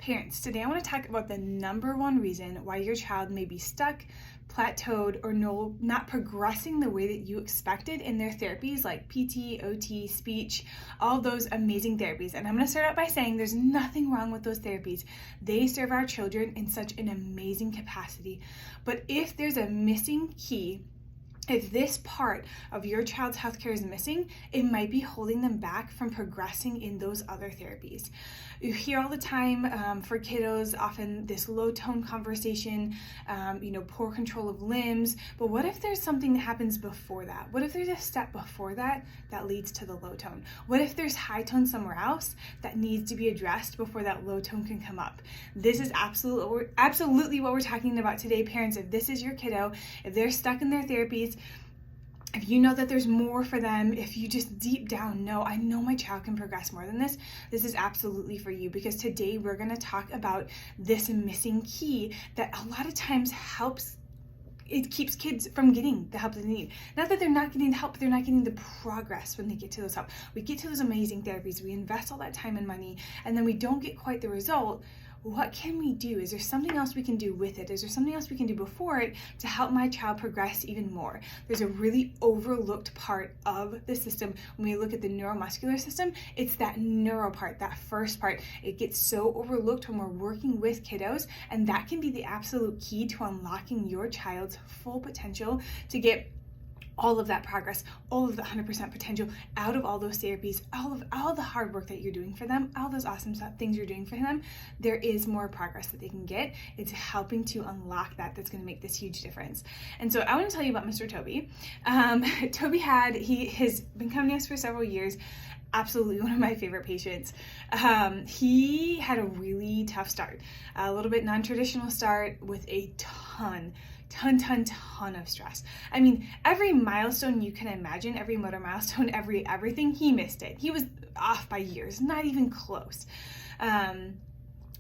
Parents, today I want to talk about the number one reason why your child may be stuck, plateaued, or not progressing the way that you expected in their therapies like PT, OT, speech, all those amazing therapies. And I'm going to start out by saying there's nothing wrong with those therapies. They serve our children in such an amazing capacity. But if there's a missing key, if this part of your child's healthcare is missing, it might be holding them back from progressing in those other therapies. You hear all the time for kiddos, often this low tone conversation, poor control of limbs. But what if there's something that happens before that? What if there's a step before that that leads to the low tone? What if there's high tone somewhere else that needs to be addressed before that low tone can come up? This is absolutely what we're talking about today, parents. If this is your kiddo, if they're stuck in their therapies, if you know that there's more for them, if you just deep down know, I know my child can progress more than this is absolutely for you, because today we're going to talk about this missing key that a lot of times it keeps kids from getting the help that they need. Not that they're not getting the help, but they're not getting the progress when they get to those help. We get to those amazing therapies, we invest all that time and money, and then we don't get quite the result. What can we do? Is there something else we can do with it? Is there something else we can do before it to help my child progress even more? There's a really overlooked part of the system. When we look at the neuromuscular system, it's that neuro part, that first part. It gets so overlooked when we're working with kiddos, and that can be the absolute key to unlocking your child's full potential to get all of that progress, all of the 100% potential out of all those therapies, all the hard work that you're doing for them, all those awesome things you're doing for them. There is more progress that they can get. It's helping to unlock that's going to make this huge difference. And so I want to tell you about Mr. Toby. Toby has been coming to us for several years. Absolutely one of my favorite patients. He had a really tough start, a little bit non-traditional start with a ton of stress. I mean, every milestone you can imagine, every motor milestone, everything, he missed it. He was off by years, not even close.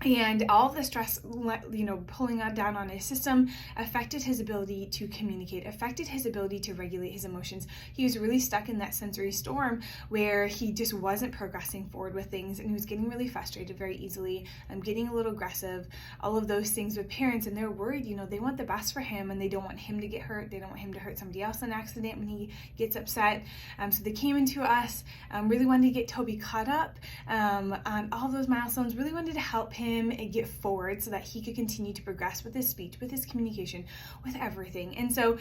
And all of the stress, pulling down on his system affected his ability to communicate, affected his ability to regulate his emotions. He was really stuck in that sensory storm where he just wasn't progressing forward with things, and he was getting really frustrated very easily, getting a little aggressive, all of those things with parents, and they're worried, they want the best for him, and they don't want him to get hurt. They don't want him to hurt somebody else in an accident when he gets upset. So they came into us, really wanted to get Toby caught up on all those milestones, really wanted to help him and get forward so that he could continue to progress with his speech, with his communication, with everything. And so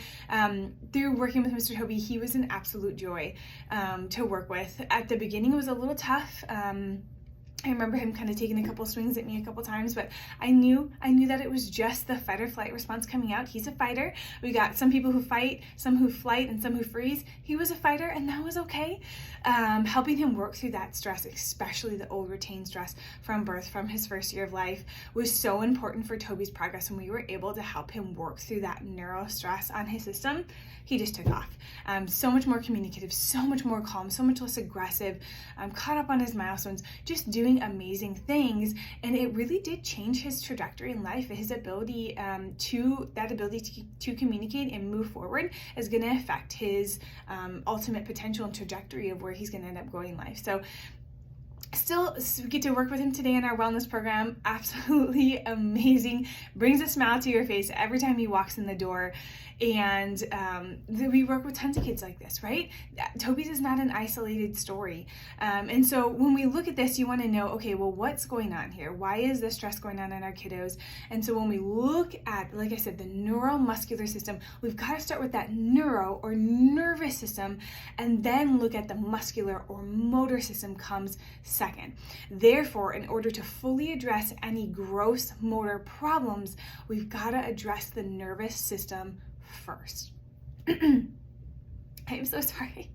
through working with Mr. Toby, he was an absolute joy to work with. At the beginning, it was a little tough. I remember him kind of taking a couple swings at me a couple times, but I knew that it was just the fight or flight response coming out. He's a fighter. We got some people who fight, some who flight, and some who freeze. He was a fighter, and that was okay. Helping him work through that stress, especially the old retained stress from birth, from his first year of life, was so important for Toby's progress. When we were able to help him work through that neuro stress on his system, he just took off. So much more communicative, so much more calm, so much less aggressive, caught up on his milestones, just doing amazing things. And it really did change his trajectory in life. His ability to communicate and move forward is going to affect his ultimate potential and trajectory of where he's going to end up going in life. So still get to work with him today in our wellness program. Absolutely amazing. Brings a smile to your face every time he walks in the door. And we work with tons of kids like this, right? Toby's is not an isolated story. And so when we look at this, you want to know, okay, well, what's going on here? Why is this stress going on in our kiddos? And so when we look at, like I said, the neuromuscular system, we've got to start with that neuro or nervous system, and then look at the muscular or motor system comes second. Therefore, in order to fully address any gross motor problems, we've got to address the nervous system first. I'm so sorry.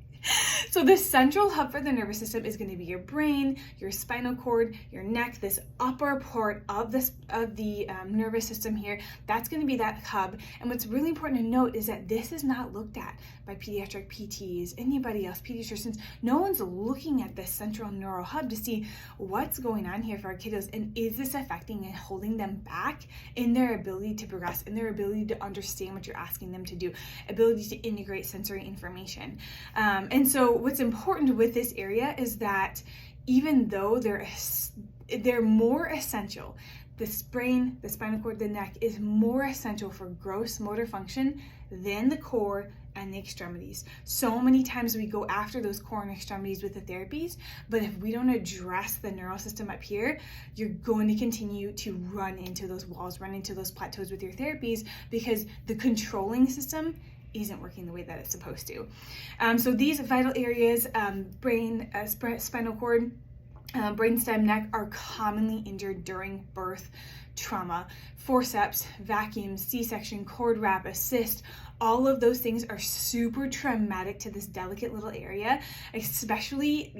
So the central hub for the nervous system is going to be your brain, your spinal cord, your neck, this upper part of the nervous system here. That's going to be that hub. And what's really important to note is that this is not looked at by pediatric PTs, anybody else, pediatricians. No one's looking at this central neural hub to see what's going on here for our kiddos, and is this affecting and holding them back in their ability to progress, in their ability to understand what you're asking them to do, ability to integrate sensory information. And so what's important with this area is that even though they're more essential. The brain, the spinal cord, the neck is more essential for gross motor function than the core and the extremities. So many times we go after those core and extremities with the therapies, but if we don't address the neural system up here, you're going to continue to run into those walls, run into those plateaus with your therapies, because the controlling system isn't working the way that it's supposed to. So these vital areas, brain, spinal cord, brainstem, neck, are commonly injured during birth trauma. Forceps, vacuum, C-section, cord wrap, assist, all of those things are super traumatic to this delicate little area, especially,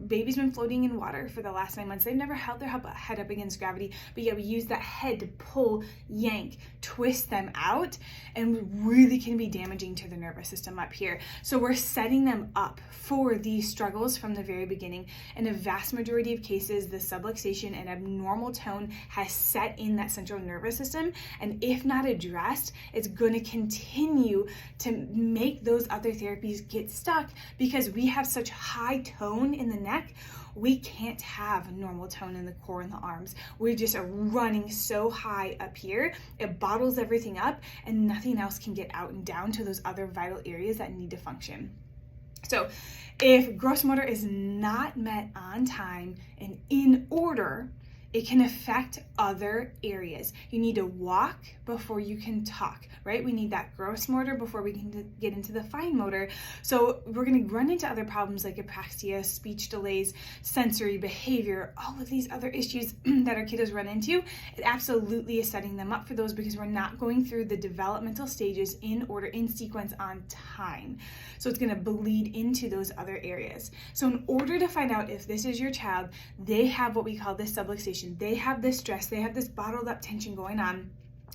baby's been floating in water for the last 9 months. They've never held their head up against gravity, but yet we use that head to pull, yank, twist them out, and we really can be damaging to the nervous system up here. So we're setting them up for these struggles from the very beginning. In a vast majority of cases, the subluxation and abnormal tone has set in that central nervous system, and if not addressed, it's going to continue to make those other therapies get stuck, because we have such high tone in the neck. We can't have normal tone in the core and the arms. We just are running so high up here, it bottles everything up, and nothing else can get out and down to those other vital areas that need to function. So if gross motor is not met on time and in order, it can affect other areas. You need to walk before you can talk, right? We need that gross motor before we can get into the fine motor. So we're going to run into other problems like apraxia, speech delays, sensory behavior, all of these other issues that our kiddos run into. It absolutely is setting them up for those, because we're not going through the developmental stages in order, in sequence, on time. So it's going to bleed into those other areas. So in order to find out if this is your child, they have what we call this subluxation. They have this stress, they have this bottled up tension going on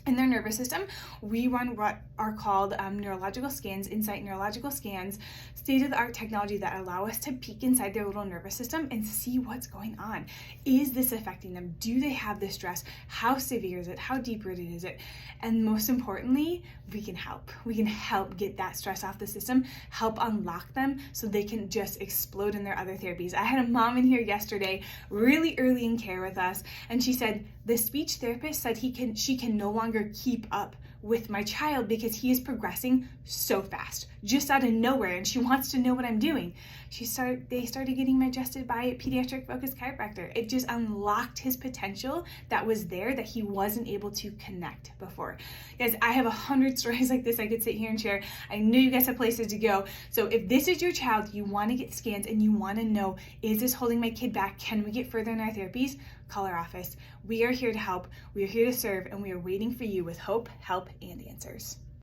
in their nervous system. We run what are called neurological scans, insight neurological scans, state-of-the-art technology that allow us to peek inside their little nervous system and see what's going on. Is this affecting them? Do they have this stress? How severe is it? How deep-rooted is it? And most importantly, we can help. We can help get that stress off the system, help unlock them so they can just explode in their other therapies. I had a mom in here yesterday, really early in care with us, and she said, the speech therapist said she can no longer keep up with my child because he is progressing so fast, just out of nowhere, and she wants to know what I'm doing. They started getting him adjusted by a pediatric focused chiropractor. It just unlocked his potential that was there that he wasn't able to connect before. Guys, I have 100 stories like this I could sit here and share. I know you guys have places to go. So if this is your child, you want to get scans and you want to know, is this holding my kid back? Can we get further in our therapies? Call our office. We are here to help. We are here to serve, and we are waiting for you with hope, help, and answers.